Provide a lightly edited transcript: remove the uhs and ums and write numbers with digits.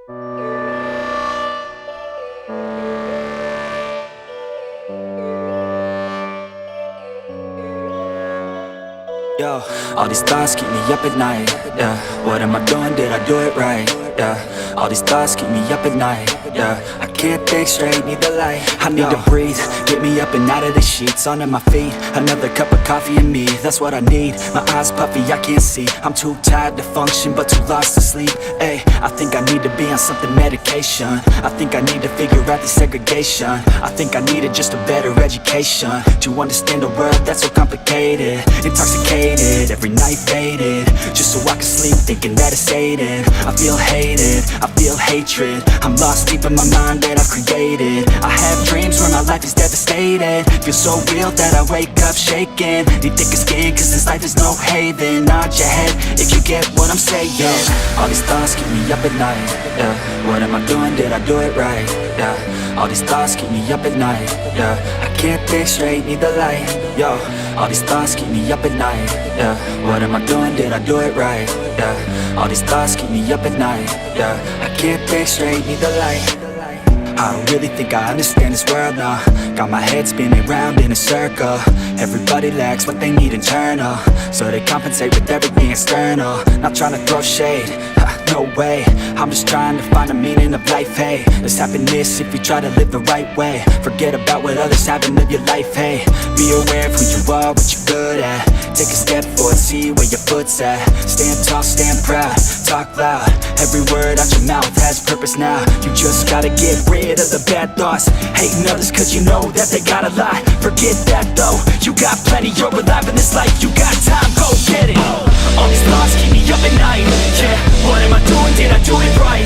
Yo, all these thoughts keep me up at night, yeah. What am I doing, did I do it right, yeah. All these thoughts keep me up at night, yeah. I can't think straight, need the light. I need to breathe, get me up and out of the sheets. Onto my feet, another cup of coffee and me. That's what I need, my eyes puffy, I can't see. I'm too tired to function, but too lost to sleep. Ay, I think I need to be on something medication. I think I need to figure out the segregation. I think I needed just a better education to understand a world that's so complicated. Intoxicated, every night faded, just so I can sleep thinking that it's sated. I feel hated, I feel hatred, I'm lost deep in my mind that I've created. I have dreams where my life is devastated, feel so real that I wake up shaking. Need thicker skin cause this life is no haven. Nod your head if you get what I'm saying. All these thoughts keep me up at night, yeah. What am I doing, did I do it right, yeah. All these thoughts keep me up at night, yeah. I can't think straight, need the light, yo. All these thoughts keep me up at night, yeah. What am I doing, did I do it right, yeah. All these thoughts keep me up at night, yeah. I can't think straight, need the light. I don't really think I understand this world now. Got my head spinning round in a circle. Everybody lacks what they need internal, so they compensate with everything external. Not trying to throw shade, no way. I'm just trying to find the meaning of life, hey. There's happiness if you try to live the right way. Forget about what others have and live your life, hey. Be aware of who you are, what you're good at. Take a step forward, see where your foot's at. Stand tall, stand proud, talk loud. Every word out your mouth has purpose now. You just gotta get rid of the bad thoughts. Hating others cause you know that they got a lot. Forget that though, you got plenty, you're alive in this life. You got time, go get it. All these thoughts keep me up at night, yeah. What am I doing, did I do it right?